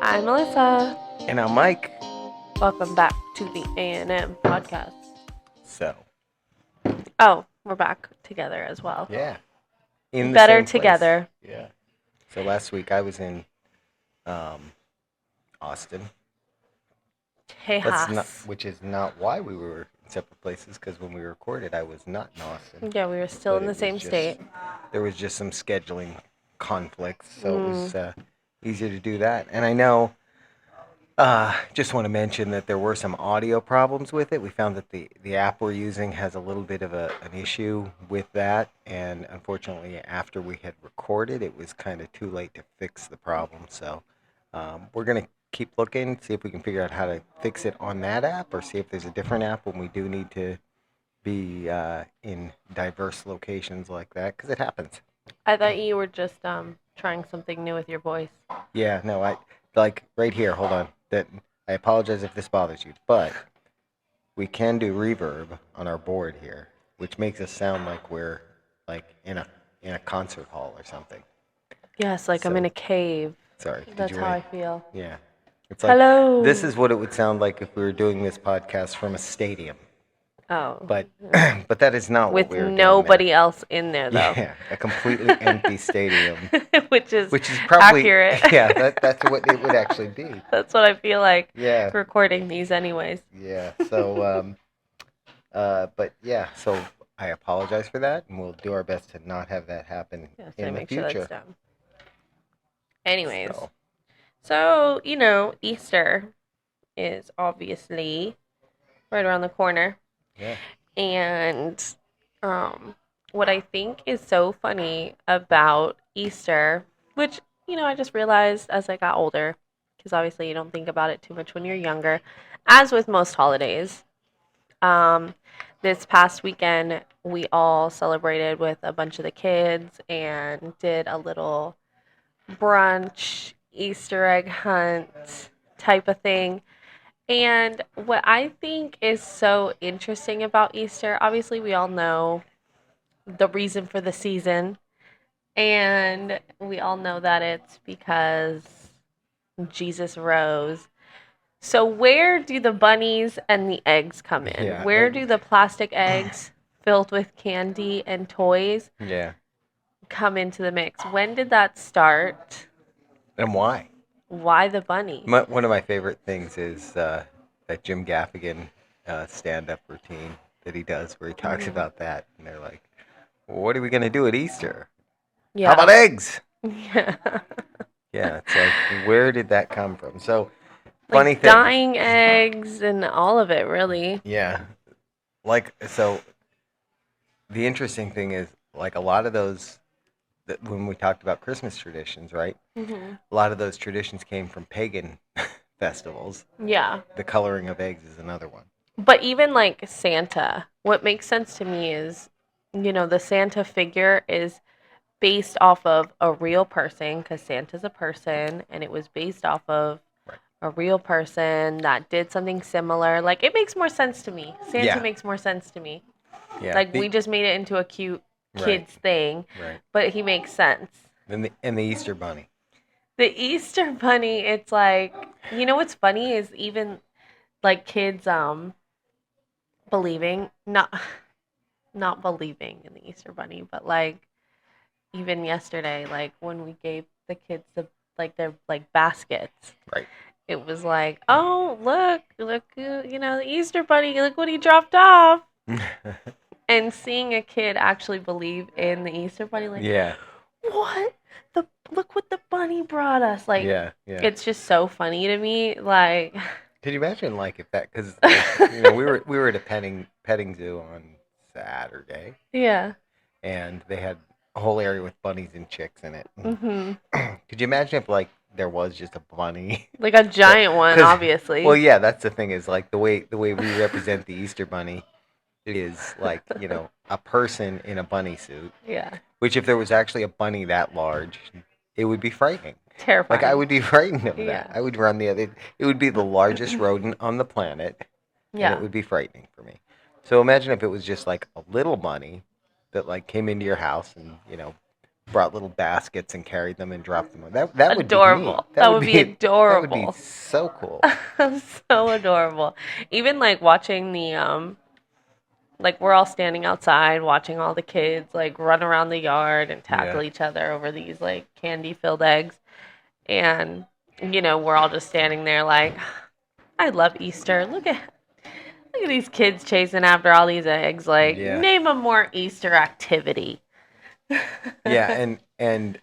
I'm Melissa. And I'm Mike. Welcome back to the A&M podcast. So, Oh, we're back together as well. yeah. In the Better same place. together. Yeah. So last week I was in Austin. Tejas. Which is not why we were in separate places, because when we recorded I was not in Austin. Yeah, we were still in the same state. There was just some scheduling conflicts, so it was easier to do that. And I know, just want to mention that there were some audio problems with it. We found that the app we're using has a little bit of an issue with that, and unfortunately after we had recorded it was kind of too late to fix the problem. So we're going to keep looking, see if we can figure out how to fix it on that app, or see if there's a different app when we do need to be in diverse locations like that, because it happens. I thought you were just trying something new with your voice. Yeah, no, I like right here, hold on. That I apologize if this bothers you, but we can do reverb on our board here, which makes us sound like we're like in a concert hall or something. Yes, like I'm in a cave. Sorry. That's how I feel. Yeah. It's like, hello. This is what it would sound like if we were doing this podcast from a stadium. Oh. But that is not what we were doing. With nobody else in there, though. Yeah, a completely empty stadium. which is probably accurate. Yeah, that's what it would actually be. That's what I feel like. Yeah. Recording these anyways. Yeah. So but yeah, so I apologize for that, and we'll do our best to not have that happen in the future. Sure that's done. Anyways. So, Easter is obviously right around the corner. Yeah. And what I think is so funny about Easter, which, I just realized as I got older, because obviously you don't think about it too much when you're younger, as with most holidays. This past weekend, we all celebrated with a bunch of the kids and did a little brunch, Easter egg hunt type of thing. And what I think is so interesting about Easter, obviously we all know the reason for the season, and we all know that it's because Jesus rose. So where do the bunnies and the eggs come in? Yeah, where do the plastic eggs filled with candy and toys come into the mix? When did that start? And why? Why the bunny? One of my favorite things is that Jim Gaffigan stand-up routine that he does, where he talks about that, and they're like, "What are we gonna do at Easter? Yeah. How about eggs?" Yeah. Yeah, it's like, where did that come from? So, funny thing. Dying eggs and all of it, really. Yeah, so. The interesting thing is, like, a lot of those, when we talked about Christmas traditions, right? Mm-hmm. A lot of those traditions came from pagan festivals. Yeah. The coloring of eggs is another one. But even like Santa, what makes sense to me is, the Santa figure is based off of a real person, because Santa's a person, and it was based off of a real person that did something similar. Like, it makes more sense to me. Santa makes more sense to me. Yeah. Like, we just made it into a cute kids thing, but he makes sense. And the Easter Bunny. The Easter Bunny, it's like, what's funny is even like kids believing, not believing in the Easter Bunny, but like even yesterday, like when we gave the kids their baskets. Right. It was like, oh, look, the Easter Bunny, look what he dropped off. And seeing a kid actually believe in the Easter Bunny, like, what? Look what the bunny brought us. Like, it's just so funny to me. Like, could you imagine, like, if that, because we were at a petting zoo on Saturday. Yeah. And they had a whole area with bunnies and chicks in it. Mm-hmm. Could you imagine if, like, there was just a bunny, like a giant one, obviously? Well, yeah, that's the thing, is like the way we represent the Easter Bunny is like, a person in a bunny suit. Yeah. Which, if there was actually a bunny that large, it would be frightening. Terrifying. Like, I would be frightened of that. I would run the other. It would be the largest rodent on the planet. Yeah. And it would be frightening for me. So imagine if it was just like a little bunny that like came into your house and brought little baskets and carried them and dropped them. That would be neat. Adorable. That would be That would be adorable. so cool. So adorable. Even like watching the like we're all standing outside watching all the kids like run around the yard and Yeah. tackle each other over these like candy filled eggs. And we're all just standing there like, I love Easter. Look at these kids chasing after all these eggs. Like, Yeah. name a more Easter activity. Yeah, and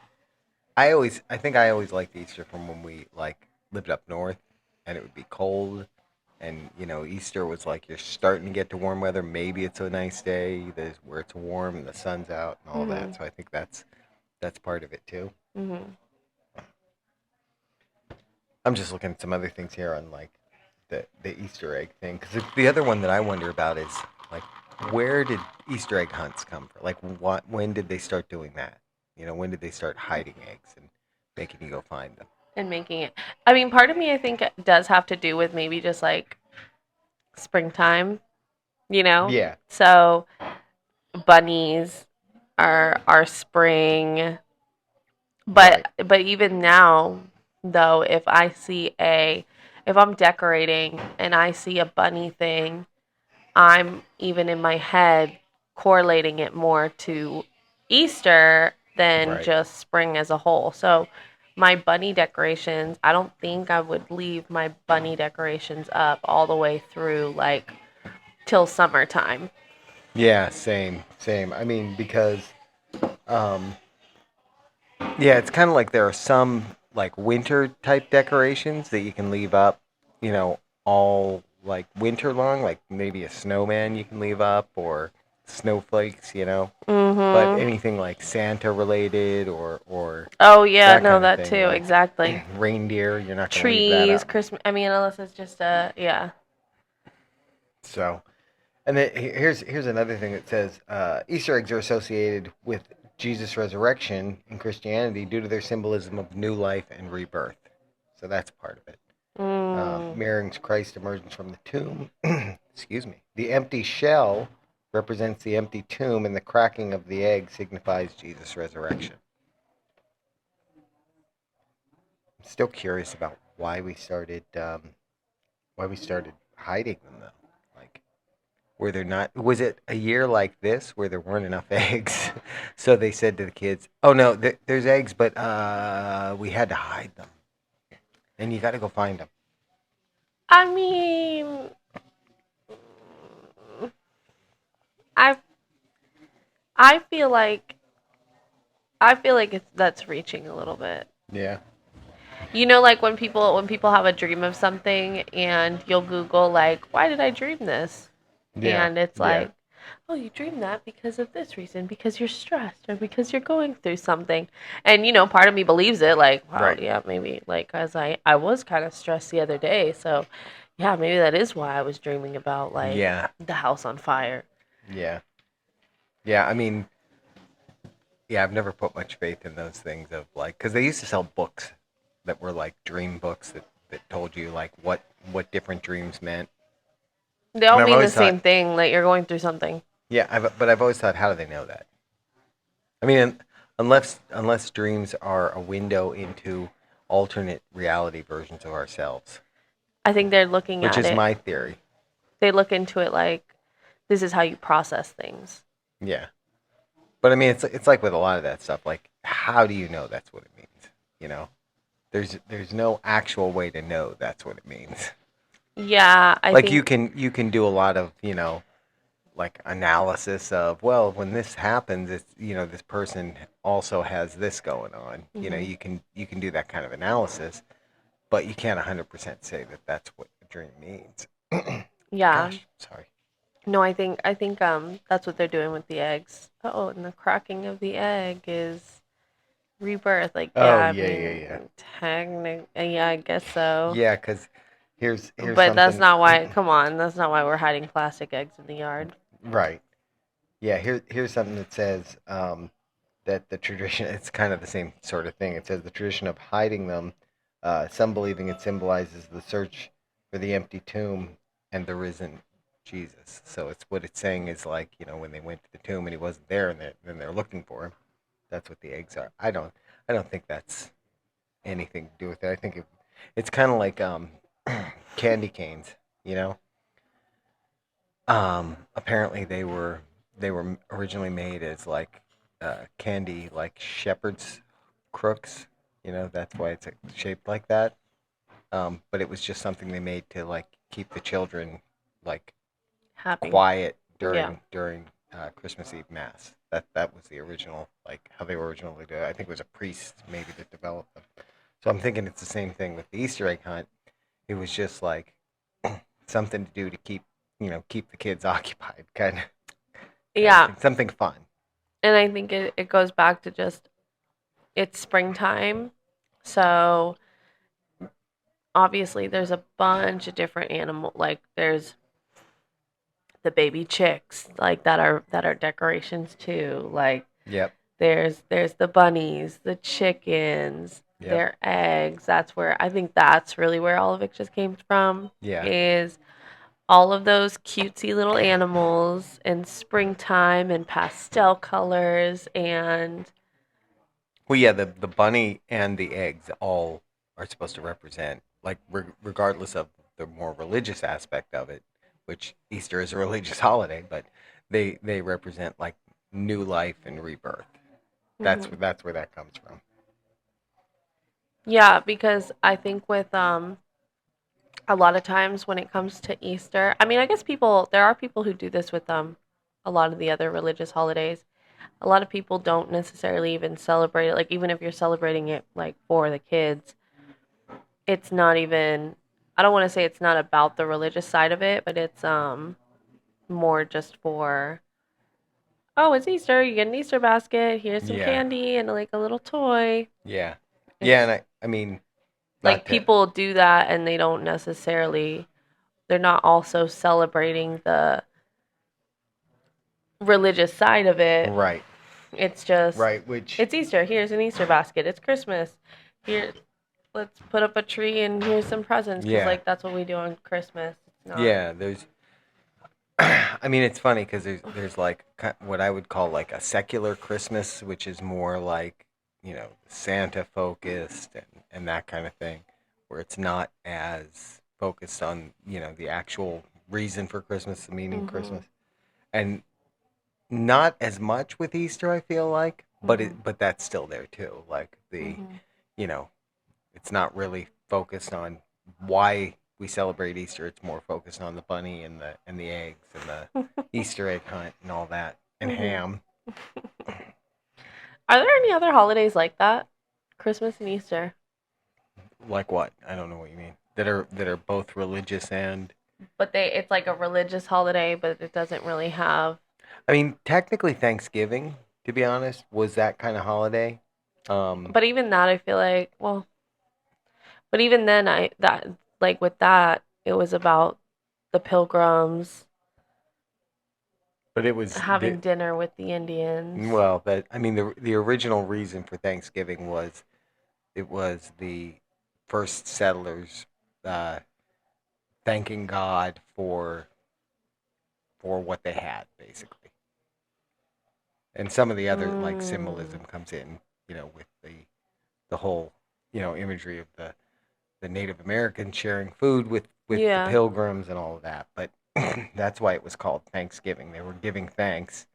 I think I always liked Easter from when we like lived up north, and it would be cold, and Easter was like you're starting to get to warm weather. Maybe it's a nice day where it's warm and the sun's out and all Hmm. that. So I think that's part of it too. Hmm. I'm just looking at some other things here on like the Easter egg thing because the other one that I wonder about is like where did Easter egg hunts come from? Like when did they start doing that? When did they start hiding eggs and making you go find them? And making it. I mean, part of me, I think, it does have to do with maybe just like springtime, you know? Yeah, So, bunnies are spring. right, But even now, though, if I'm decorating and I see a bunny thing, I'm even in my head correlating it more to Easter than right. just spring as a whole. So my bunny decorations, I don't think I would leave my bunny decorations up all the way through like till summertime. Yeah, same, same. I mean, because um, yeah, it's kind of like there are some like winter type decorations that you can leave up, all like winter long, like maybe a snowman you can leave up or snowflakes. But Mhm. anything like Santa related or Oh yeah, that no, kind of that thing, too, like exactly. reindeer, you're not going to leave that Trees, up. Christmas. I mean, unless it's just a yeah. So, and then here's another thing that says Easter eggs are associated with Jesus' resurrection in Christianity due to their symbolism of new life and rebirth. So that's part of it. Mm. Mirroring Christ's emergence from the tomb. Excuse me. The empty shell represents the empty tomb, and the cracking of the egg signifies Jesus' resurrection. I'm still curious about why we started hiding them though. Like, where they're not, was it a year like this where there weren't enough eggs? So they said to the kids, "Oh no, there's eggs, but we had to hide them, and you got to go find them." I mean, I I feel like that's reaching a little bit. Yeah. Like when people have a dream of something and you'll Google like, why did I dream this? Yeah. And it's Yeah. like, oh, you dreamed that because of this reason, because you're stressed or because you're going through something. And part of me believes it, like, wow, Right. yeah, maybe like cuz I was kind of stressed the other day, so yeah, maybe that is why I was dreaming about like Yeah. the house on fire. Yeah. Yeah. I mean, yeah, I've never put much faith in those things of like, because they used to sell books that were like dream books that told you like what different dreams meant. They And all I've mean the always thought, same thing, like you're going through something. yeah, but I've always thought, how do they know that? I mean, unless dreams are a window into alternate reality versions of ourselves, I think they're looking which at is it. my theory. They look into it like this is how you process things. Yeah, but I mean, it's like with a lot of that stuff. Like, how do you know that's what it means? You know, there's no actual way to know that's what it means. Yeah, I Like think you can do a lot of like analysis of, well, when this happens, it's this person also has this going on. mhm. You can do that kind of analysis, but you can't 100% say that that's what the dream means. Yeah. Gosh, sorry. No, I think that's what they're doing with the eggs. Oh, and the cracking of the egg is rebirth. Like, yeah, Oh I yeah, yeah, mean, yeah, technically, yeah, I guess so. yeah. Because here's But that's something. not why. Come on, that's not why we're hiding plastic eggs in the yard. Right. Yeah. Here's something that says that the tradition. It's kind of the same sort of thing. It says the tradition of hiding them. Some believing it symbolizes the search for the empty tomb and the risen Jesus. So it's what it's saying is like when they went to the tomb and he wasn't there, and then they're looking for him. That's what the eggs are. I don't think that's anything to do with it. I think it's kind of like candy canes, you know. Apparently they were originally made as like candy, like shepherd's crooks. You know, that's why it's shaped like that. But it was just something they made to like keep the children like Happy. quiet Yeah. during Christmas Eve mass. That was the original, like how they were originally did. I think it was a priest maybe that developed them. So I'm thinking it's the same thing with the Easter egg hunt. It was just like something to do to keep keep the kids occupied, kind of Yeah. thing. Something fun. And I think it goes back to just it's springtime. So obviously there's a bunch of different animal like there's the baby chicks like that are decorations too. Like Yep. there's the bunnies, the chickens, Yep. their eggs. That's where I think that's really where all of it just came from Yeah. is all of those cutesy little animals in springtime and pastel colors and Well, yeah, the bunny and the eggs all are supposed to represent, like, regardless of the more religious aspect of it, which Easter is a religious holiday, but they represent like new life and rebirth. mhm. That's where that comes from. Yeah, because I think with a lot of times when it comes to Easter, I mean, I guess there are people who do this with a lot of the other religious holidays. A lot of people don't necessarily even celebrate it. Like even if you're celebrating it like for the kids, it's not even I don't want to say it's not about the religious side of it, but it's more just for oh, it's Easter, you get an Easter basket, here's some Yeah. candy and like a little toy. Yeah. Yeah, and It's I mean, like not to people do that and they don't necessarily they're not also celebrating the religious side of it. right. It's just Right, which it's Easter, here's an Easter basket. It's Christmas. Here let's put up a tree and here's some presents cuz yeah. like that's what we do on Christmas. It's not Yeah, there's I mean, it's funny because there's like what I would call like a secular Christmas, which is more like Santa focused and that kind of thing, where it's not as focused on the actual reason for Christmas, the meaning of mhm. Christmas, and not as much with Easter. I feel like, Mhm. but that's still there too. Like Mhm. you know it's not really focused on why we celebrate Easter. It's more focused on the bunny and the eggs and the Easter egg hunt and all that and Mhm. ham. Are there any other holidays like that? Christmas and Easter. Like what? I don't know what you mean. That are both religious and But they it's like a religious holiday, but it doesn't really have I mean technically Thanksgiving, to be honest, was that kind of holiday. Um, but even that I feel like well, but even then I that like with that it was about the pilgrims but it was having dinner with the Indians. well that I mean the original reason for Thanksgiving was it was the first settlers uh, thanking God for what they had, basically. And some of the other like Mm. symbolism comes in, with the whole, imagery of the Native Americans sharing food with the Yeah. Pilgrims and all of that. But that's why it was called Thanksgiving. They were giving thanks,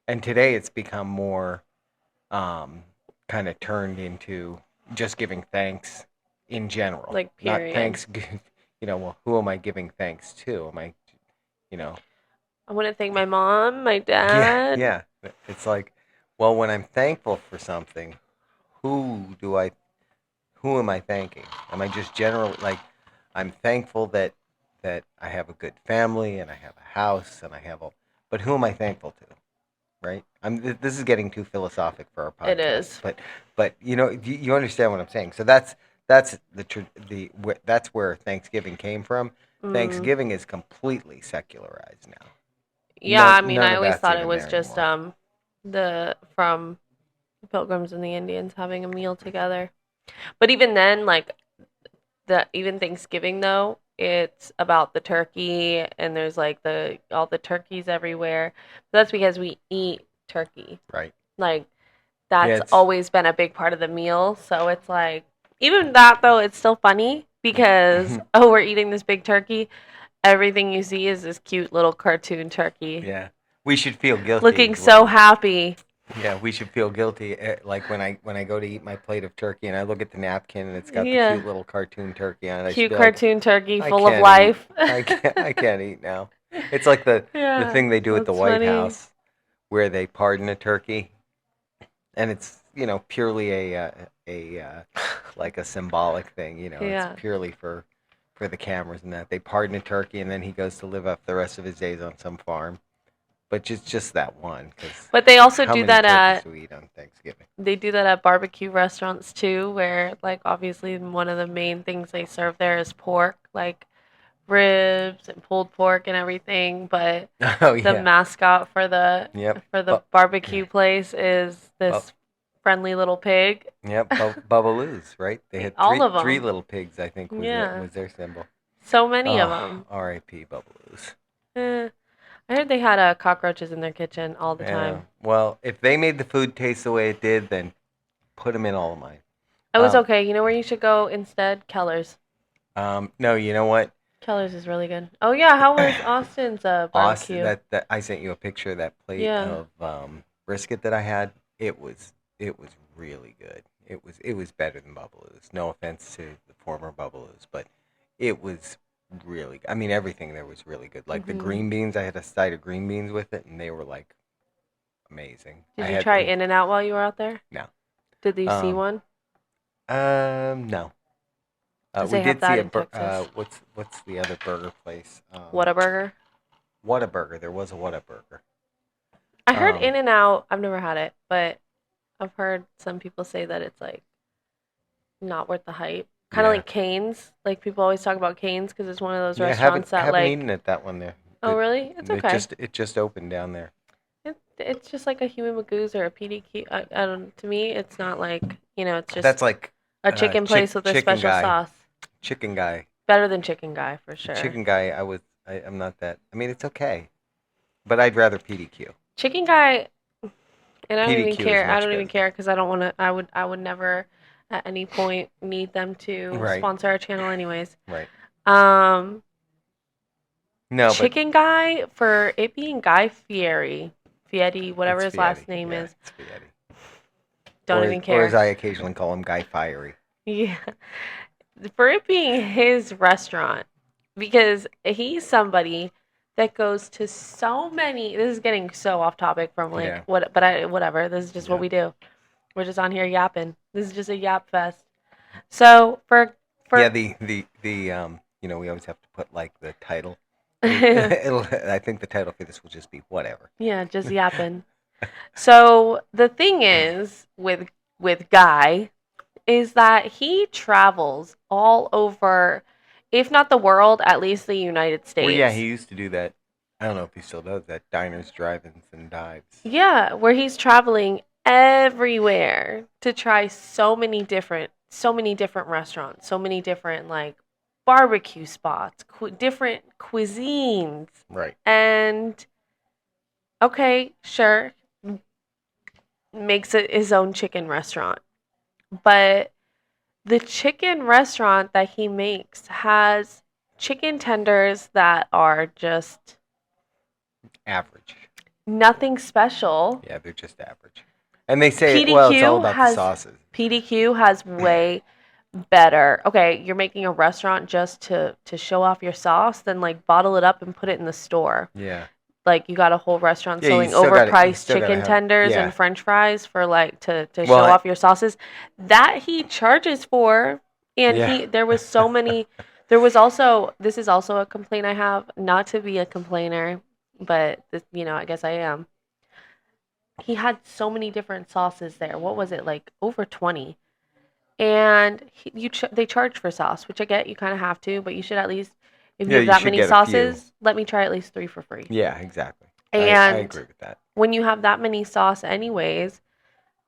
and today it's become more um, kind of turned into just giving thanks in general, Like not period. thanks. Well, who am I giving thanks to? Am I, you know, I want to thank my mom, my Yeah, dad. yeah. It's like, well, when I'm thankful for something, who do I, who am I thanking? Am I just general like, I'm thankful that I have a good family and I have a house and I have a, but who am I thankful to? Right? This is getting too philosophic for our It podcast, is. but you understand what I'm saying. So that's that's where Thanksgiving came from. Mm. Thanksgiving is completely secularized now. Yeah, I mean, None I of always that's thought it even was there just anymore. the from the Pilgrims and the Indians having a meal together. But even then, like the even Thanksgiving though, it's about the turkey and there's like the all the turkeys everywhere. That's because we eat turkey. Right. Like Yeah, That's it's always been a big part of the meal. So it's like, even that though, it's still funny because, oh, we're eating this big turkey. Everything you see is this cute little cartoon turkey yeah. We should feel guilty. looking so happy. Yeah, we should feel guilty. Like when I go to eat my plate of turkey and I look at the napkin and it's got the Yeah. cute little cartoon turkey on it, I should Cute be like, cartoon turkey I full of can't eat. life. I can't eat now. It's like the Yeah, thing they do at the that's White funny. House where they pardon a turkey, and it's purely a like a symbolic thing. It's Yeah. purely for the cameras and that they pardon a turkey, and then he goes to live up the rest of his days on some farm. But just that one, because But they also how do many that turkeys at do we eat on Thanksgiving? barbecue restaurants too, where like obviously one of the main things they serve there is pork, like ribs and pulled pork and everything, but Oh the yeah, mascot for the yep, barbecue place is bu- this friendly little pig. yep, Bubbaloo's, right? They had All of three them. little pigs, I think, Yeah. was their symbol. So many of Oh, them. R.I.P. Bubbaloo's. Eh. I heard they had cockroaches in their kitchen all the Yeah. time. Well, if they made the food taste the way it did, then put them in all of mine. It was Um, okay. You know where you should go instead? Keller's. no, you know what? Keller's is really good. Oh yeah, how was Austin's Austin, barbecue? that I sent you a picture of that plate Yeah. of brisket that I had. It was really good. It was better than Bubbaloo's. No offense to the former Bubbaloo's, but it was really. I mean, everything there was really good. Like the Mhm. green beans, I had a side of green beans with it, and they were like amazing. I Did you had try In and Out while you were out there? no. Did you see Um, one? no. Because We they have did see that a in Texas. what's the other burger place? Whataburger. Whataburger. There was a Whataburger. I heard Um, In and Out. I've never had it, but I've heard some people say that it's like not worth the hype. Kind of yeah, like Cane's. Like people always talk about Cane's because it's one of those yeah. Haven't restaurants that haven't like. eaten at that one there. Oh really? It's okay. It just opened down there. It's just like a human magoo's or a PDQ. I don't. To me, it's not like it's That's just like a chicken place with a chicken special guy. sauce. Chicken guy. Better than Chicken Guy for sure. Chicken guy. I'm not that. I mean, it's okay, but I'd rather PDQ. Chicken Guy, and I don't even PDQ is care. I much don't even better. care because I don't want to. I would never, at any point, need them to Right. sponsor our channel, anyways. Right. Um, No, but Chicken Guy for it being Guy Fieri, whatever it's his last Fieri. name Yeah, is. it's Fieri. Don't even Or as care. I occasionally call him, Guy Fiery. Yeah, for it being his restaurant, because he's somebody that goes to so many. This is getting so off topic from like Yeah. what, but whatever. This is just what we do. We're just on here yapping. This is just a yap fest. So Yeah, for we always have to put like the title. I think the title for this will just be whatever. yeah, just yapping. So the thing is with Guy is that he travels all over, if not the world, at least the United Well, yeah, States. he used to do that. I don't know if he still does that. Diners, drive-ins, and dives. Yeah, where he's traveling everywhere to try so many different restaurants, so many different like barbecue spots, different cuisines. Right. And okay, sure, makes it his own chicken restaurant. But the chicken restaurant that he makes has chicken tenders that are just Average. nothing special. Yeah, they're just average. And they say, well, it's all PDQ about the has sauces. PDQ has way better. Okay, you're making a restaurant just to show off your sauce, then like bottle it up and put it in the store. Yeah. Like you got a whole restaurant Yeah, you selling still gotta- you overpriced still gotta chicken have- tenders yeah. and French fries for like to show Well, off your sauces. That he charges for, and Yeah. there was so many. There was also, this is also a complaint I have. Not to be a complainer, but this, I guess I am. He had so many different sauces there. What was it, like over 20? And they charge for sauce, which I get, you kind of have to, but you should at least, if you Yeah, have you that should many get a sauces, let me try at least 3 for free. Yeah, exactly. I And agree with that. when you have that many sauce anyways,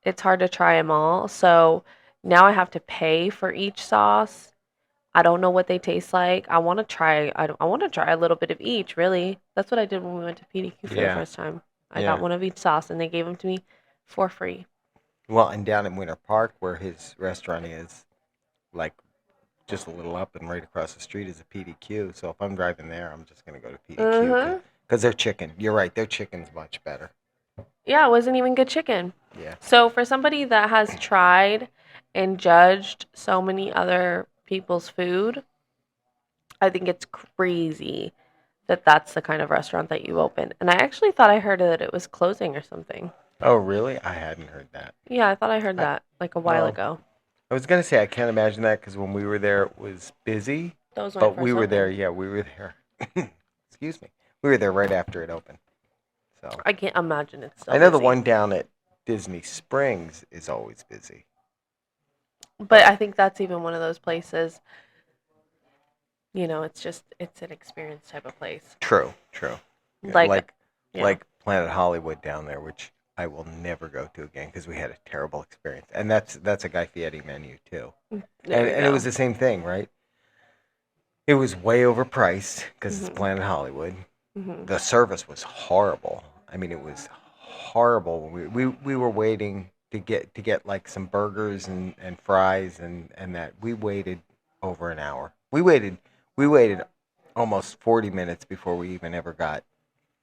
it's hard to try them all. So now I have to pay for each sauce. I don't know what they taste like. I want to try. I want to try a little bit of each. Really, that's what I did when we went to PDQ for the Yeah. first time. I Yeah. got one of each sauce, and they gave them to me for free. Well, and down in Winter Park, where his restaurant is, like just a little up and right across the street is a PDQ. So if I'm driving there, I'm just gonna go to PDQ Mm-hmm. because their chicken. You're right, their chicken's much better. Yeah, it wasn't even good chicken. Yeah. So for somebody that has tried and judged so many other people's food, I think it's crazy that that's the kind of restaurant that you open. And I actually thought I heard that it was closing or something. Oh, really? I hadn't heard that. Yeah, I thought I heard I, that like a while well, ago. I was gonna say I can't imagine that because when we were there, it was busy. That was when it But we first were there. opened. Yeah, we were there. Excuse me. We were there right after it opened. So I can't imagine it's still I know the busy. one down at Disney Springs is always busy. But But I think that's even one of those places, it's an experience type of place. true, true. Yeah, Like, yeah. like Planet Hollywood down there, which I will never go to again because we had a terrible experience. And that's a Guy Fieri menu too. There you And it go. was the same thing, right? It was way overpriced because it's Hmm. Planet Hollywood. Hmm. The service was horrible. I mean, it was horrible. We were waiting to get like some burgers and fries and that. We waited over an hour. We waited almost 40 minutes before we even ever got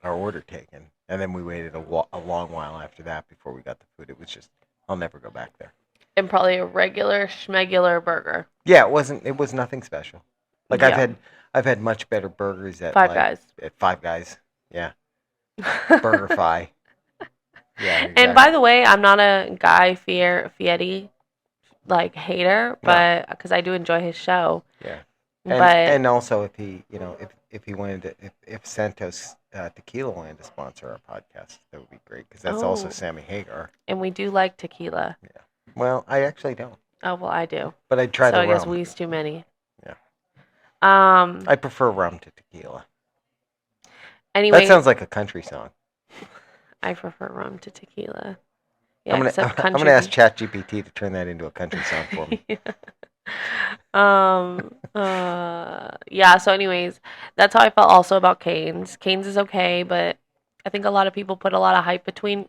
our order taken, and then we waited a long while after that before we got the food. It was just I'll never go back there. And probably a regular schmegular burger. Yeah, it was nothing special. Like Yeah. I've had much better burgers at Five like Guys. at Five Guys. Yeah, Burger Fi. Yeah, And by exactly. the way, I'm not a Guy Fieri like hater, No, but because I do enjoy his show. yeah, But and also if he if he wanted to if Santos Tequila wanted to sponsor our podcast, that would be great because that's also oh, Sammy Hagar. and we do like tequila. Yeah. Well, I actually don't, Oh well, I do. but I'd try So the I guess rum. we's too many. Yeah, Um. I prefer rum to tequila. That Anyways, sounds like a country song. I prefer rum to tequila. Yeah, I'm gonna except I'm gonna country. ask ChatGPT to turn that into a country song for me. Yeah, so anyways, that's how I felt also about Canes. Canes is okay, but I think a lot of people put a lot of hype between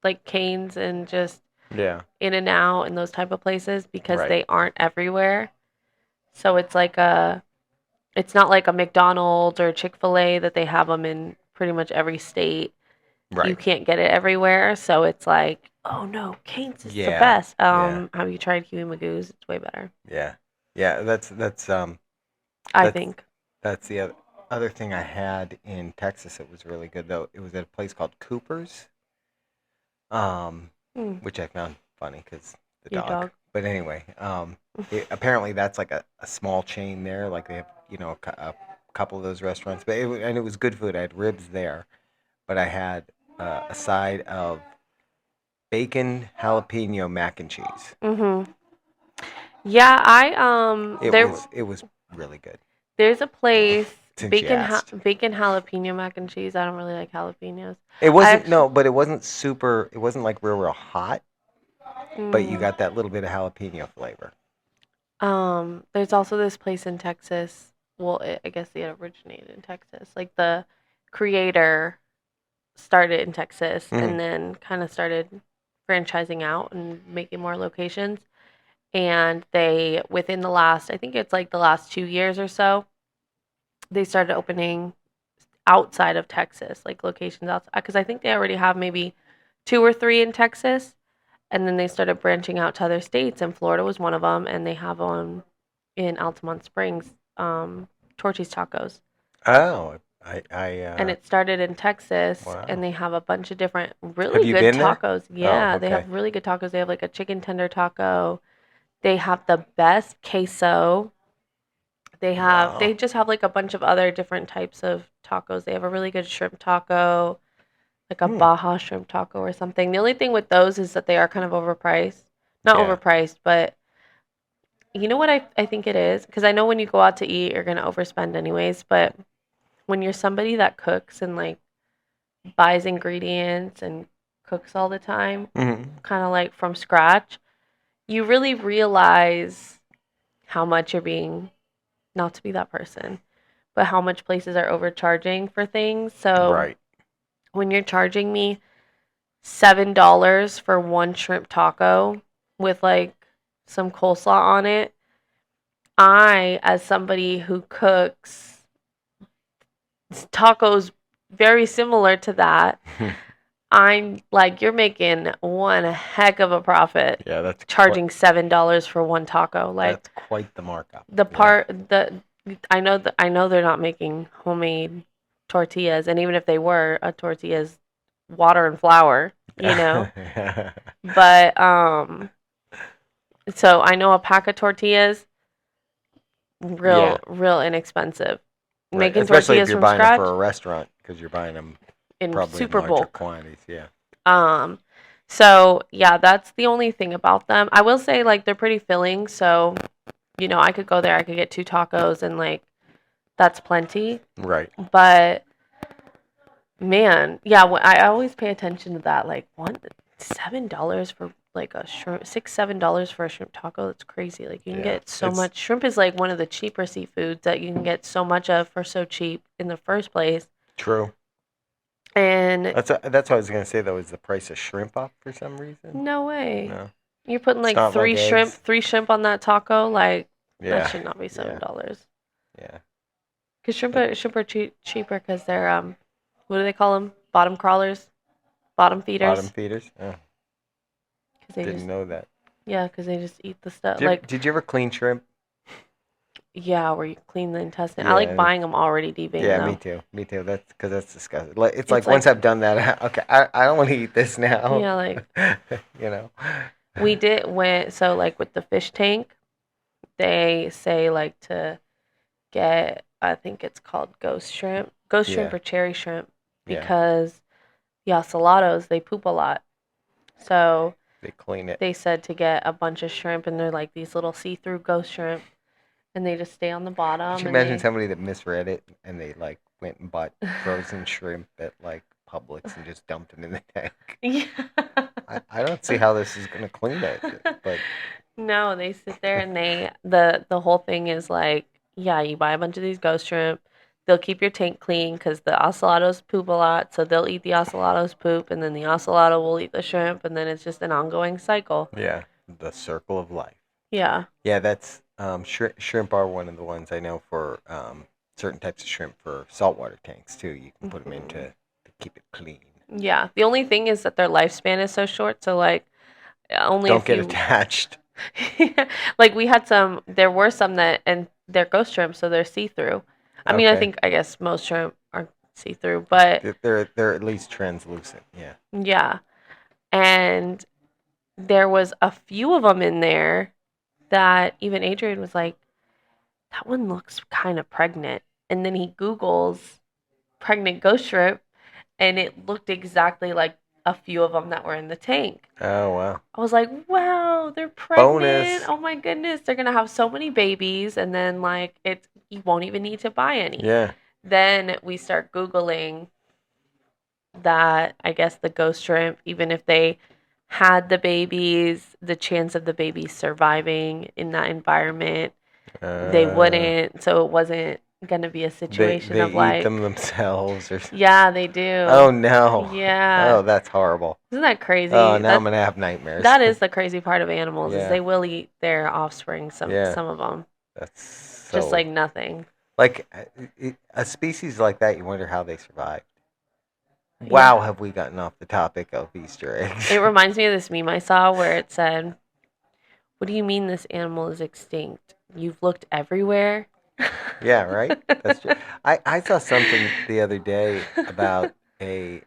like Canes and just Yeah. In and Out and those type of places because Right. they aren't everywhere. So it's not like a McDonald's or Chick-fil-A that they have them in pretty much every state. You Right. can't get it everywhere, so it's like, oh no, Cane's is the Yeah. best. Yeah. Have you tried Huey Magoo's? It's way better, Yeah. Yeah. I That's think. that's the other thing I had in Texas. It was really good though. It was at a place called Cooper's, Mm, which I found funny because the your dog. dog. But anyway, apparently that's like a small chain there. Like they have a couple of those restaurants. But and it was good food. I had ribs there, but I had a side of bacon jalapeno mac and cheese. Mhm. Yeah, I It was really good. there's a place Since you asked. bacon jalapeno mac and cheese. I don't really like jalapenos. It I wasn't actually no, but it wasn't super. It wasn't like real hot, but you mm, got that little bit of jalapeno flavor. there's also this place in Texas. Well, I guess it originated in Texas. Like the creator started in Texas Hmm. and then kind of started franchising out and making more locations. And they, within the last, I think it's like the last 2 years or so, they started opening outside of Texas, like locations outside. Because I think they already have maybe two or three in Texas. And then they started branching out to other states, and Florida was one of them. And they have one in Altamont Springs, Torchy's Tacos. Oh, And it started in Texas, and wow. they have a bunch of different Have really you good been there? tacos. Oh, Yeah, they okay. have really good tacos. They have like a chicken tender taco. They have the best queso. They Wow. just have like a bunch of other different types of tacos. They have a really good shrimp taco, like a Hmm. Baja shrimp taco or something. The only thing with those is that they are kind of overpriced. Not Yeah. overpriced, but you know what I think it is? Because I know when you go out to eat, you're gonna overspend anyways. But when you're somebody that cooks and like buys ingredients and cooks all the time, Hmm. kind of like from scratch, you really realize how much you're being, not to be that person, but how much places are overcharging for things. So Right. when you're charging me $7 for one shrimp taco with like some coleslaw on it. I, as somebody who cooks tacos very similar to that, I'm like, you're making one heck of a profit Yeah, charging $7 for one taco. Like that's quite the markup. the Yeah. part the I know they're not making homemade tortillas, and even if they were, a tortilla is water and flour, you know. But so I know a pack of tortillas Yeah, real inexpensive. right. Making Especially if tortillas you're from buying them for scratch a restaurant because you're buying them in probably in super larger bulk. quantities. Yeah. Um, so yeah, that's the only thing about them. I will say like they're pretty filling, so you know, I could go there, I could get two tacos and like that's plenty. Right. But man, yeah, I always pay attention to that. Like $7 for like a shrimp, $6, $7 for a shrimp taco. That's crazy. Like you can Yeah. get so much. Shrimp is like one of the cheaper seafoods that you can get so much of for so cheap in the first place. True. And That's what I was gonna say though. Is the price of shrimp up for some reason? no way. No, You're putting it's like not like eggs. three shrimp on that taco. Like that Yeah. should not be Yeah. $7. Yeah. Cause But shrimp are cheaper because they're what do they call them? Bottom crawlers, bottom bottom feeders. feeders. Oh, Cause they didn't just know that. yeah, cause they just eat the stuff. Did you, Like did you ever clean shrimp? yeah, where you clean the intestine. I like Yeah. buying them already deveined Yeah, me though. too. Me too. That's because that's disgusting. Like, it's It's like once like I've done that, okay, I don't want to eat this now. yeah, like you know. we did when so like with the fish tank, they say like to get I think it's called ghost shrimp Yeah. or cherry shrimp Yeah. because the ocellatos they poop a lot. So They clean it. they said to get a bunch of shrimp and they're like these little see-through ghost shrimp and they just stay on the Could bottom you and imagine they somebody that misread it and they like went and bought frozen shrimp at like Publix and just dumped it in the tank? yeah. I don't see how this is gonna clean it, but No, they sit there and the whole thing is like, yeah, you buy a bunch of these ghost shrimp. They'll keep your tank clean because the ocellatos poop a lot, so they'll eat the ocellatos poop, and then the ocellato will eat the shrimp, and then it's just an ongoing cycle. yeah, the circle of life. Yeah. Yeah, that's shrimp are one of the ones I know for certain types of shrimp for saltwater tanks too. You can put them in Mhm. to keep it clean. Yeah. The only thing is that their lifespan is so short, so like only a Don't get few. attached. Like we had some, there were some that, and they're ghost shrimp, so they're see through. I mean, Okay, I guess most shrimp are see through, but they're at least translucent. Yeah. yeah. And there was a few of them in there that even Adrian was like, that one looks kind of pregnant. And then he Googles pregnant ghost shrimp, and it looked exactly like a few of them that were in the tank. Oh wow. I was like, wow, they're pregnant. Bonus. Oh my goodness, they're gonna have so many babies, and then like you won't even need to buy any. Yeah. Then we start Googling that I guess the ghost shrimp, even if they had the babies, the chance of the babies surviving in that environment, they Uh, wouldn't. So it wasn't gonna be a situation they of eat them like, themselves or. yeah, they do. Oh no. Yeah. Oh, that's horrible. Isn't that Oh, crazy? now I'm gonna have nightmares. That is the crazy part of animals is Yeah. they will eat their offspring Yeah. some of them That's just so like nothing. like a species like that. You wonder how they survive. Yeah. Wow, have we gotten off the topic of Easter eggs? It reminds me of this meme I saw where it said, "What do you mean this animal is extinct? You've looked everywhere." Yeah, right. That's true. I saw something the other day about a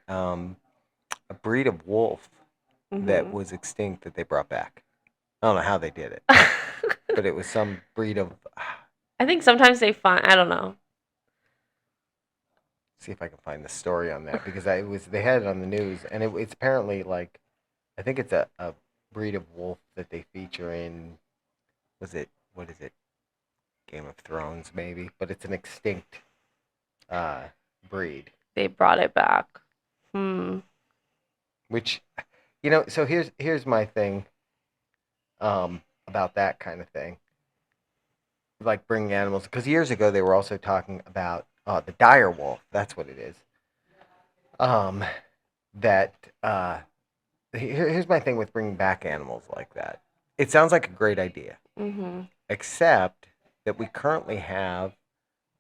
breed of wolf that hmm was extinct that they brought back. I don't know how they did it, but it was some breed of. I think sometimes they find I don't know. See if I can find the story on that because they had it on the news and it's apparently like I think it's a breed of wolf that they feature in was it what is it Game of Thrones maybe, but it's an extinct uh, breed. They brought it back. Hmm. Which, so here's my thing about that kind of thing, like bringing animals. Because years ago they were also talking about the dire wolf. That's what it is. Um, that here's my thing with bringing back animals like that. It sounds like a great idea, Mhm. except that we currently have,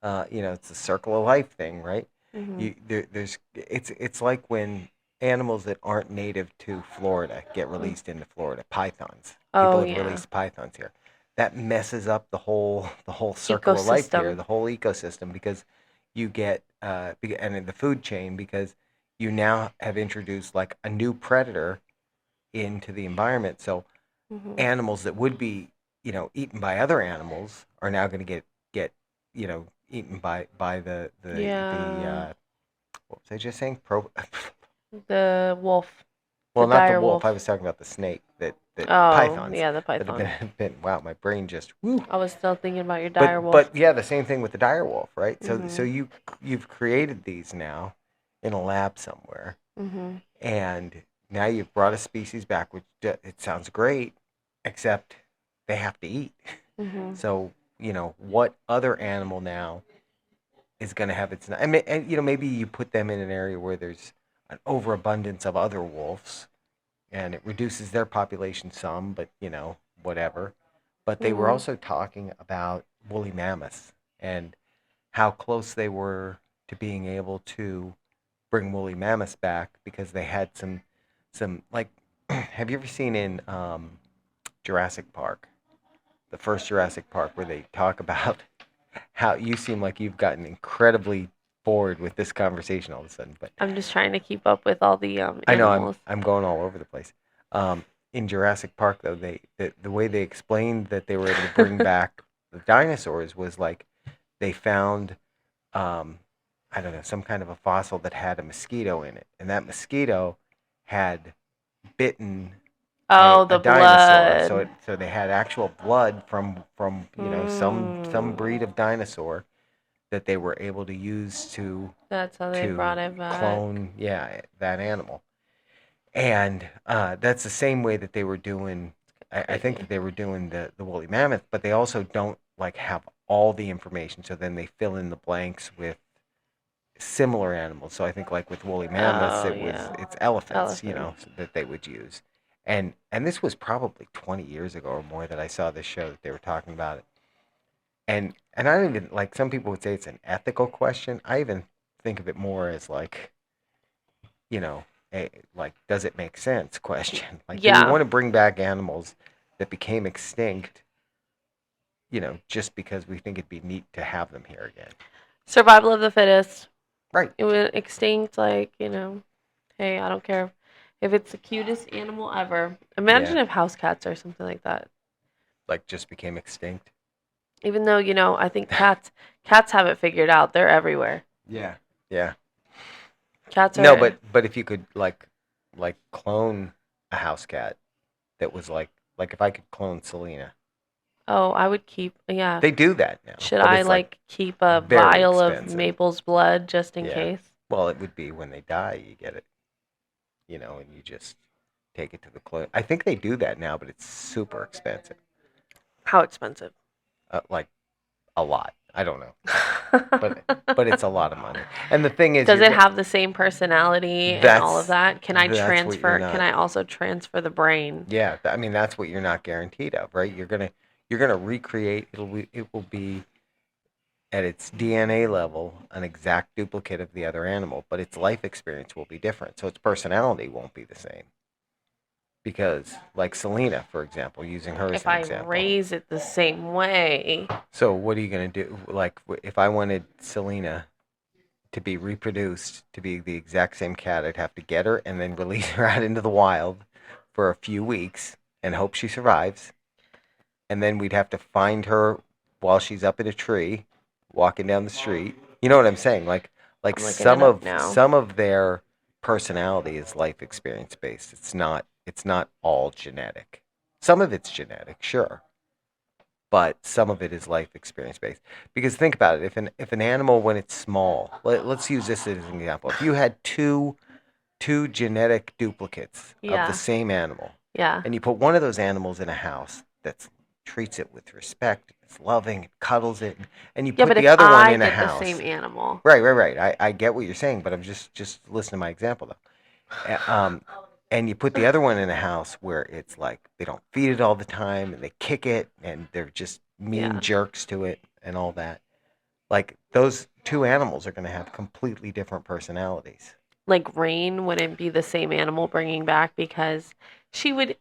it's a circle of life thing, right? Mhm. It's like when animals that aren't native to Florida get Mm. released into Florida, pythons. Oh People have yeah. released pythons here. That messes up the whole circle of life here, Ecosystem. the whole ecosystem, because you get and in the food chain, because you now have introduced like a new predator into the environment. So Mhm. animals that would be, eaten by other animals are now going to get eaten by the Yeah. what was I just saying? The wolf, the Well, not the dire wolf. I wolf. was talking about the snake that Oh pythons yeah, the that have python. been. Wow, my brain just woo. I was still thinking about your dire wolf. But yeah, the same thing with the dire wolf, right? So Mhm. you've created these now in a lab somewhere, Mhm. and now you've brought a species back, which it sounds great, except they have to eat. Mhm. So what other animal now is going to have its? And maybe you put them in an area where there's an overabundance of other wolves, and it reduces their population some, but whatever. But they were Mhm. also talking about woolly mammoths and how close they were to being able to bring woolly mammoths back because they had some like have you ever seen in Jurassic Park, the first Jurassic Park, where they talk about how you seem like you've gotten incredibly bored with this conversation all of a sudden, but I'm just trying to keep up with all the I know I'm animals. I'm going all over the place. In Jurassic Park, though, the way they explained that they were able to bring back the dinosaurs was like they found um, I don't know, some kind of a fossil that had a mosquito in it, and that mosquito had bitten Oh, a the dinosaur. So blood. they had actual blood from some Mm. breed of dinosaur that they were able to use That's how they to brought it back. clone, yeah, that animal. And that's the same way that they were doing. I think that Crazy. they were doing the woolly mammoth, but they also don't like have all the information. So then they fill in the blanks with similar animals. So I think like with woolly mammoths, Oh yeah. it's elephants, Elephants. that they would use. And this was probably 20 years ago or more that I saw this show that they were talking about it. And I don't even like, some people would say it's an ethical question. I even think of it more as like, you know, like, does it make sense question. Like, do we Yeah. want to bring back animals that became extinct, just because we think it'd be neat to have them here again? Survival of the fittest. Right. It went extinct, hey, I don't care if it's the cutest animal ever. Yeah. Imagine if house cats or something like that. Like, just became extinct. Even though, I think cats have it figured out. They're everywhere. Yeah. Yeah. Cats No, are but if you could like clone a house cat that was like if I could clone Selena. Oh, I would keep yeah. They do that now, Should but I it's like keep a very vial of expensive. Maple's blood just in Yeah. case? Well, it would be when they die, you get it, and you just take it to the clone. I think they do that now, but it's super expensive. How expensive? Like a lot. I don't know, but it's a lot of money. And the thing is, Does it have the same personality and all of that's that? that's what you're Can not. I also transfer the brain? Yeah, I mean that's what you're not guaranteed of, right? You're gonna recreate. It will be at its DNA level an exact duplicate of the other animal, but its life experience will be different. So its personality won't be the same. Because, like Selena, for example, using her as If an I example. raise it the same way. So what are you gonna do? Like, if I wanted Selena to be reproduced to be the exact same cat, I'd have to get her and then release her out into the wild for a few weeks and hope she survives. And then we'd have to find her while she's up in a tree, walking down the street. You know what I'm saying? Like I'm looking it some up of now. some of their personality is life experience based. It's not all genetic. Some of it's genetic, sure, but some of it is life experience based. Because think about it, if an animal when it's small, let's use this as an example. If you had two genetic duplicates of the Yeah. same animal, Yeah. and you put one of those animals in a house that treats it with respect, it's loving, it cuddles it, and you Yeah, put but the if other one I in a get the same house. animal. Right. I get what you're saying, but I'm just listen to my example though. Um, and you put the other one in a house where it's like they don't feed it all the time and they kick it and they're just mean Yeah. jerks to it and all that. Like those two animals are going to have completely different personalities. Like Rain wouldn't be the same animal bringing back because she would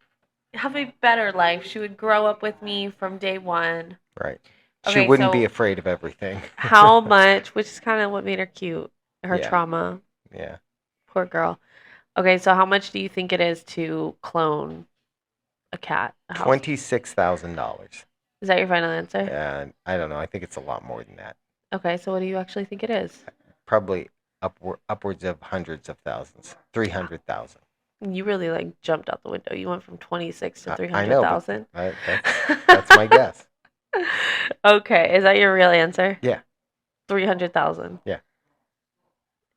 have a better life. She would grow up with me from day one. Right. She Okay, wouldn't be so afraid of everything. how much, which is kind of what made her cute, her Yeah. trauma. Yeah. Poor girl. Okay, so how much do you think it is to clone a cat? A house? $26,000. Is that your final answer? And I don't know. I think it's a lot more than that. Okay, so what do you actually think it is? Probably upwards of hundreds of thousands. 300,000. You really like jumped out the window. You went from 26 to I know, but 300,000. that's my guess. Okay, is that your real answer? Yeah. 300,000. Yeah.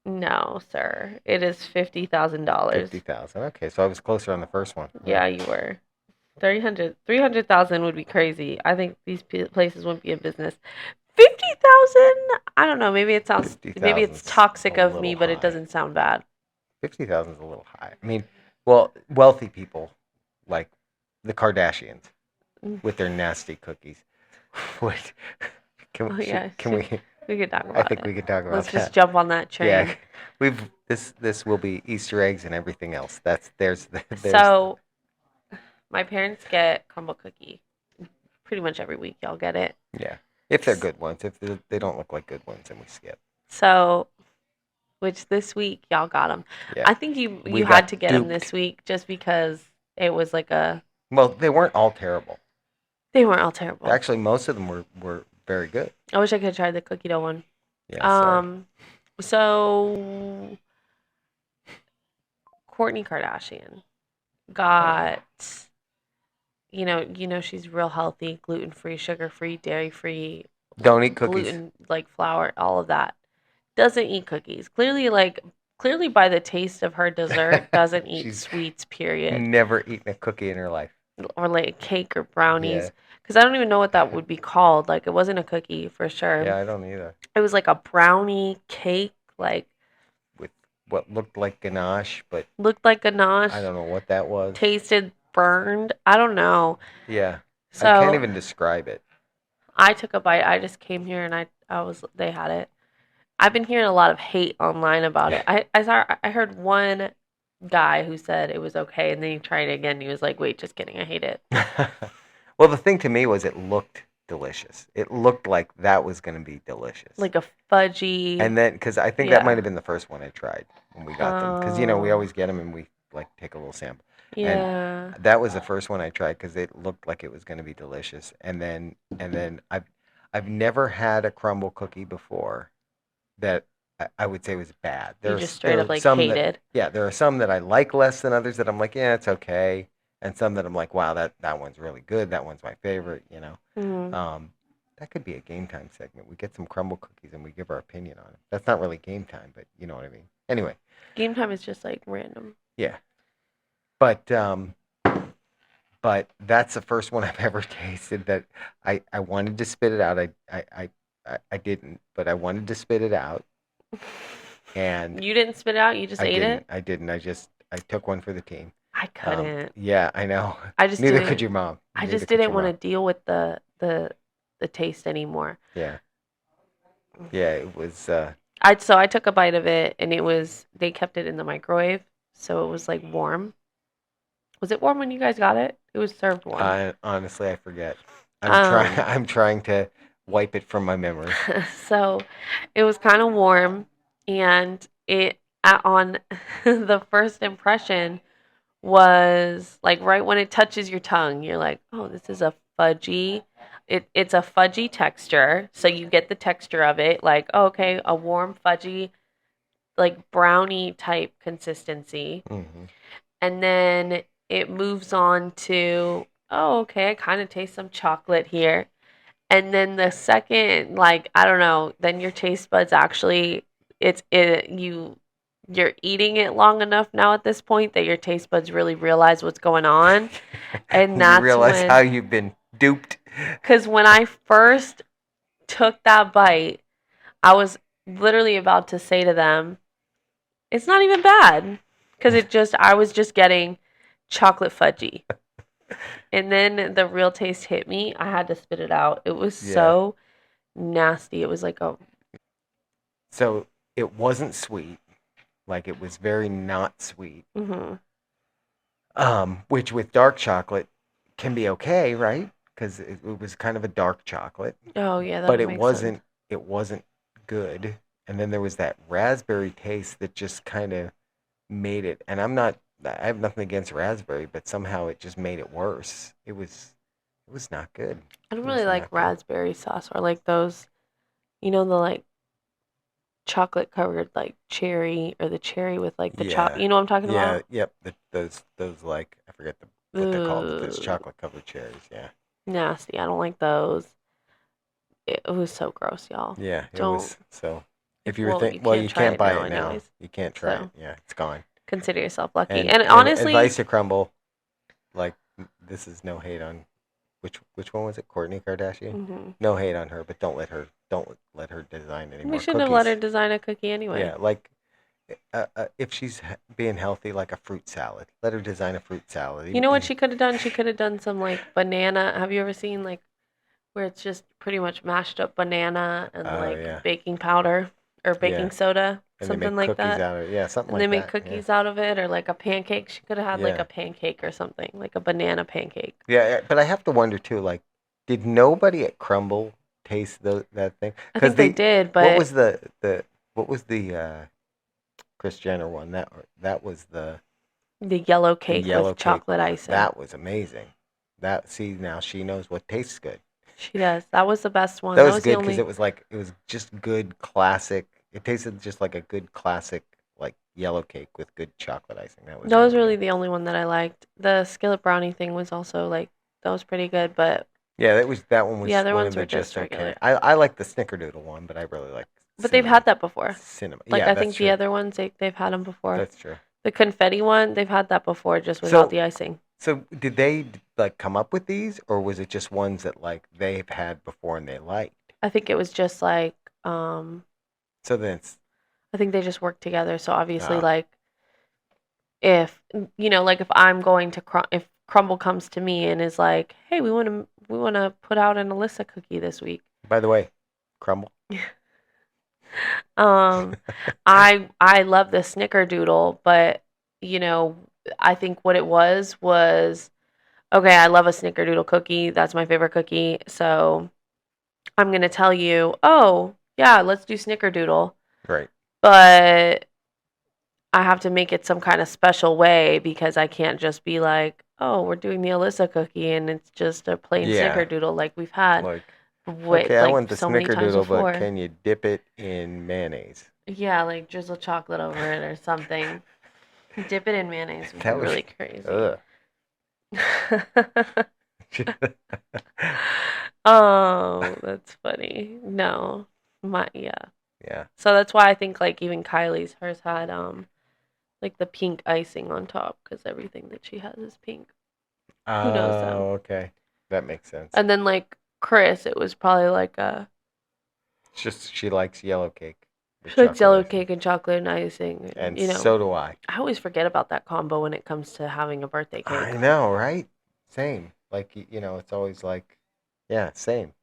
No, sir. It is $50,000. 50,000. Okay, so I was closer on the first one. Yeah, you were. 300,000 would be crazy. I think these places wouldn't be in business. 50,000? I don't know. Maybe it sounds. Maybe it's 50,000's toxic a of me, little but it high. doesn't sound bad. 50,000 is a little high. I mean, well, wealthy people like the Kardashians with their nasty cookies. Wait, Oh yeah, can we? we could talk I about think it. we could talk about Let's that. just jump on that train. Yeah, this will be Easter eggs and everything else. There's So my parents get crumble cookie pretty much every week. Y'all get it. yeah. If they're good ones, if they don't look like good ones, then we skip. So, which this week y'all got them. Yeah. I think you We had got to get them duped. this week just because it was like a. Well, they weren't all terrible. They weren't all terrible. Actually, most of them were very good. I wish I could have tried the cookie dough one. Yeah. Sorry. So Kourtney Kardashian got, she's real healthy, gluten free, sugar free, dairy free, Don't eat cookies. gluten like flour, all of that. Doesn't eat cookies. Clearly by the taste of her dessert, doesn't eat She's sweets. Period. Never eaten a cookie in her life. Or like cake or brownies. Yeah. Because I don't even know what that would be called. Like it wasn't a cookie for sure. Yeah, I don't either. It was like a brownie cake, like With what looked like ganache, but looked like ganache. I don't know what that was. Tasted burned. I don't know. Yeah. So I can't even describe it. I took a bite. I just came here and they had it. I've been hearing a lot of hate online about it. I heard one guy who said it was okay, and then he tried it again. And he was like, "Wait, just kidding. I hate it." Well, the thing to me was it looked delicious. It looked like that was going to be delicious. Like a fudgy. And then, because I think that might have been the first one I tried when we got them. Because, we always get them and we, like, take a little sample. Yeah. And that was the first one I tried because it looked like it was going to be delicious. And then I've never had a crumble cookie before that I would say was bad. You just straight up, like, hated. There are some that I like less than others that I'm like, yeah, it's okay. And some that I'm like, wow, that one's really good. That one's my favorite, Mm-hmm. That could be a game time segment. We get some crumble cookies and we give our opinion on it. That's not really game time, but you know what I mean. Anyway. Game time is just like random. Yeah. But that's the first one I've ever tasted that I wanted to spit it out. I didn't, but I wanted to spit it out. And you didn't spit it out. You just ate it. I didn't. I took one for the team. I couldn't. Yeah, I know. Neither could your mom. I just didn't want to deal with the taste anymore. Yeah. Yeah, it was. So I took a bite of it, and they kept it in the microwave, so it was like warm. Was it warm when you guys got it? It was served warm. Honestly, I forget. I'm trying to wipe it from my memory. So it was kind of warm, and on the first impression was like right when it touches your tongue, you're like, oh, this is a fudgy. It's a fudgy texture, so you get the texture of it, like, oh, okay, a warm fudgy, like brownie type consistency, and then it moves on to, oh, okay, I kind of taste some chocolate here, and then the second, like, I don't know, then your taste buds actually, you're eating it long enough now at this point that your taste buds really realize what's going on, and that's you realize how you've been duped. Because when I first took that bite, I was literally about to say to them, it's not even bad. because I was just getting chocolate fudgy. And then the real taste hit me. I had to spit it out. It was Yeah. so nasty. It was like a So it wasn't sweet. Like it was very not sweet. mhm. Which with dark chocolate can be okay, right? Because it was kind of a dark chocolate, Oh yeah, that but would it make sense. wasn't good. And then there was that raspberry taste that just kind of made it. And I have nothing against raspberry, but somehow it just made it worse. It was not good. I don't It really was like not good. raspberry sauce or like those, the like chocolate covered like cherry or the cherry with like the Yeah. you know what I'm talking Yeah. about? Yep. Those like I forget what they're called, but those Ugh, chocolate covered cherries. Yeah. nasty. I don't like those. It was so gross, y'all. Yeah. It Don't. was so. If you were Well, you well, can't you try can't it buy now, it now. anyways. You can't try it. So Yeah, it's gone. consider yourself lucky. And And advice honestly, to crumble, like this is no hate on which one was it? Courtney Kardashian. mhm. No hate on her, but don't let her design any We more shouldn't have let her cookies. design a cookie anyway. Yeah, like if she's being healthy, like a fruit salad, let her design a fruit salad. You know what she could have done? She could have done some like banana. Have you ever seen like where it's just pretty much mashed up banana and Oh like yeah, baking powder or yeah, baking soda, and they something make like cookies that? out of it. Yeah, something And they like make that. Yeah, cookies out of it or like a pancake. She could have had like yeah, a pancake or something, like a banana pancake. yeah. But I have to wonder too, like, did nobody at Crumble taste that thing? I Because think they the did, what but was the what was the Kris Jenner one? That was the yellow the cake yellow with cake chocolate one. icing. That was amazing. That see now she knows what tastes good. She does. That was the best one. That That was was the good because only. it was just good classic. It tasted just like a good classic like yellow cake with good chocolate icing. That was That was really really good. the only one that I liked. The skillet brownie thing was also like that was pretty good, but Yeah, that one the was other one of ones the were just just okay. regular. I like the snickerdoodle one, but I really like But they've had cinnamon. that before. Cinnamon. Like Yeah, I that's think the true. other ones they've had them before. That's true. The confetti one, they've had that before just without So the icing. so did they like come up with these or was it just ones that like they've had before and they liked? I think it was just like um So then it's I think they just worked together. So obviously uh like if like if I'm going to if Crumble comes to me and is like, "Hey, we want to put out an Alyssa cookie this week." by the way, crumble. Um, I love the snickerdoodle, but you know, I think what it was okay, I love a snickerdoodle cookie. That's my favorite cookie. So I'm gonna tell you, oh yeah, let's do snickerdoodle. Right. But I have to make it some kind of special way because I can't just be like, oh, we're doing the Alyssa cookie and it's just a plain Yeah. snickerdoodle like we've had Like with okay, I like want the so many times snickerdoodle, but before. can you dip it in mayonnaise? Yeah, like drizzle chocolate over it or something. Dip it in mayonnaise would be That was really crazy. ugh. Oh, that's funny. No. Yeah. Yeah. So that's why I think like even Kylie's hers had like the pink icing on top because everything that she has is pink. Who knows though? Oh, okay. That makes sense. And then like Chris, it was probably like a It's just she likes yellow cake with she likes chocolate yellow icing. cake and chocolate and icing. And, And so do I. I always forget about that combo when it comes to having a birthday I cake. know, right? Same. Like it's always like yeah, same.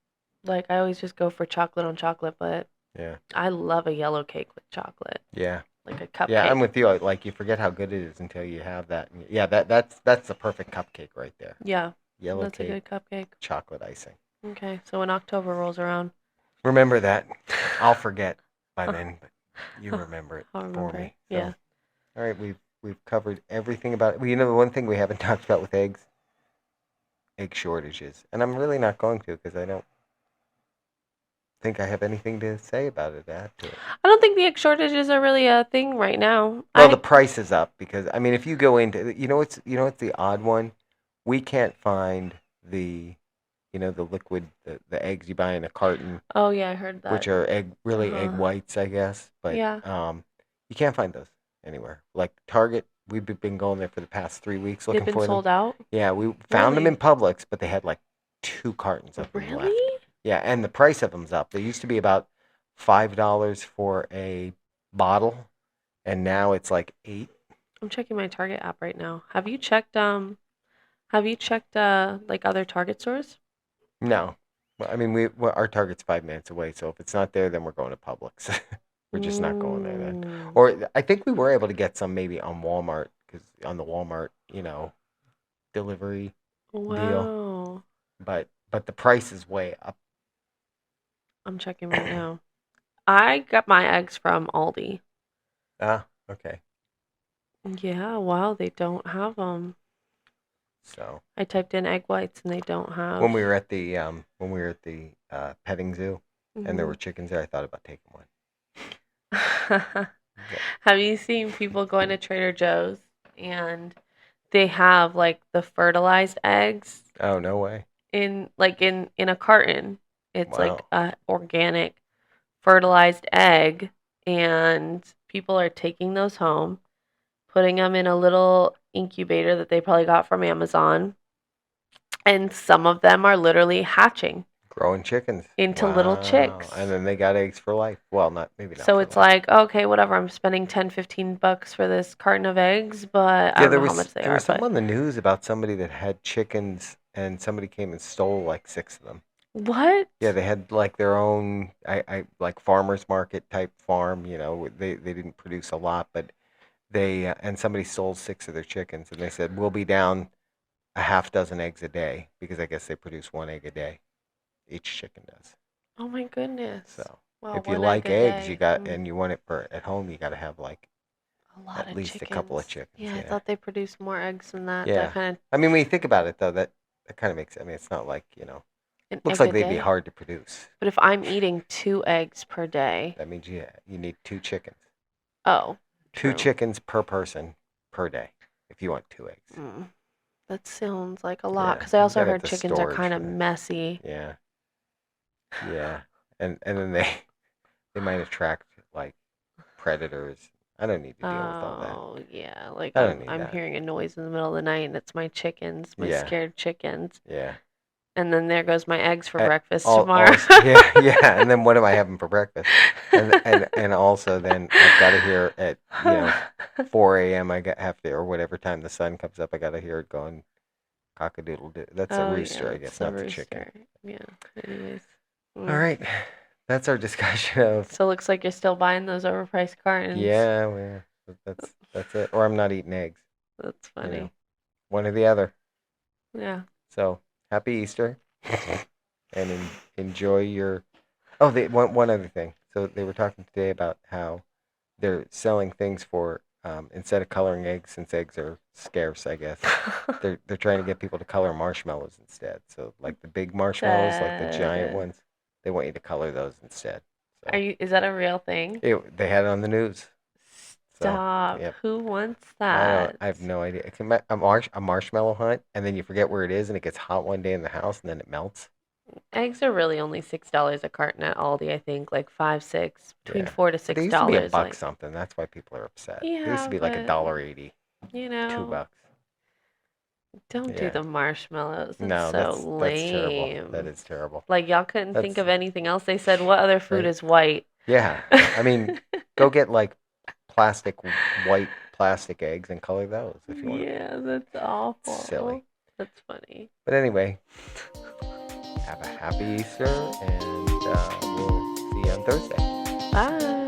Like I always just go for chocolate on chocolate, but Yeah. I love a yellow cake with chocolate, Yeah. like a Yeah, I'm cupcake. with you. Like you forget how good it is until you have that. Yeah, that's the perfect cupcake right there. Yeah, Yellow that's a cake, good cupcake. chocolate icing. Okay, so when October rolls around, Remember that. I'll forget by then, but you remember it I'll for remember it. me. So, Yeah. all right, we've covered everything about it. Well, the one thing we haven't talked about with egg shortages, and I'm really not going to because I don't think I have anything to say about it. Add to it. I don't think the egg shortages are really a thing right now. Well, the price is up because I mean, if you go into what's the odd one, we can't find the the liquid the eggs you buy in a carton, Oh yeah, I heard which that. are really egg Uh-huh. whites, I guess. But Yeah. you can't find those anywhere. Like Target, we've been going there for the past 3 weeks They've looking been for them. sold out? Yeah, we found them in Really? Publix, but they had like 2 cartons of them left. Really? Yeah, and the price of them's up. They used to be about $5 for a bottle, and now it's like 8. I'm checking my Target app right now. Have you checked like other Target stores? No. Well, I mean, our Target's 5 minutes away, so if it's not there, then we're going to Publix. We're just not going there then. Mm, Or I think we were able to get some maybe on Walmart because on the Walmart, delivery deal, wow. but the price is way up. I'm checking right now. I got my eggs from Aldi. Ah, okay. Yeah, wow, they don't have them. So I typed in egg whites and they don't have. when we were at the petting zoo, and there Mhm. were chickens there, I thought about taking one. But, Have you seen people going to Trader Joe's and they have like the fertilized eggs oh, no way! in a carton? It's like Wow, a organic fertilized egg, and people are taking those home, putting them in a little incubator that they probably got from Amazon, and some of them are literally hatching growing chickens. into little Wow, and chicks. then they got eggs for life. Well, not maybe not So for it's life. like, okay, whatever, I'm spending 10, $15 for this carton of eggs, but I Yeah, don't know how much they there are, was something but on the news about somebody that had chickens, and somebody came and stole like 6 of them. what? Yeah, they had like their own, I like farmers market type farm. They didn't produce a lot, but and somebody stole 6 of their chickens, and they said we'll be down a half dozen eggs a day because I guess they produce 1 egg a day. Each chicken does. Oh my goodness. So Wow, if you one egg like a eggs, day. and you want it for at home, you got to have like A lot at of least a couple of chickens. chickens. Yeah, I Yeah, thought they produced more eggs than that. That yeah. kind of I mean, when you think about it, though, that kind of makes. I mean, it's not like an looks egg like a they'd be day. hard to produce. But if I'm eating 2 eggs per day, That means you need 2 chickens. oh, Two true. chickens per person per day if you want 2 eggs. Mm, that sounds like a lot. Yeah, Because I you also gotta have heard the chickens are storage kind for of that. messy. Yeah, yeah, and then they might attract like predators. I don't need to deal with all that. Oh, yeah. Like I don't I'm need I'm that. hearing a noise in the middle of the night and it's my chickens, my Yeah, scared chickens. yeah. And then there goes my eggs for Uh, breakfast tomorrow. yeah, yeah. And then what am I having for breakfast? And also then I've got to hear at 4 a.m. have to, or whatever time the sun comes up. I got to hear it going cockadoodle doo. That's a Oh yeah, rooster, I that's guess, the not the chicken. rooster. Yeah. Anyways. All Mm. right, that's our discussion of So it looks like you're still buying those overpriced cartons. yeah, well, that's it. Or I'm not eating eggs. That's You know, funny. one or the other. Yeah. So happy Easter, and enjoy your. Oh, one other thing. So they were talking today about how they're selling things for instead of coloring eggs, since eggs are scarce, I guess. They're trying to get people to color marshmallows instead. So like the big marshmallows, like the giant That ones, they want you to color those instead. So is that a real thing? they had it on the news. So Stop. yep. Who wants I don't. that? I have no idea. A marshmallow hunt, and then you forget where it is, and it gets hot one day in the house, and then it melts. Eggs are really only $6 a carton at Aldi, I think, like five, six, between Yeah. four to But they six used to be a dollars. buck Like, something. That's why people are upset. They used to yeah, be like a but dollar 80, you two know, bucks. don't do Yeah. the marshmallows. That's No, so that's terrible. That lame. is terrible. Like y'all couldn't think That's of anything else. They said, what other food right. is white? Yeah. I mean, go get like plastic white plastic eggs and color those if you want. Yeah, that's Silly. awful. That's funny. But anyway, have a happy Easter, and we'll see you on Thursday. Bye.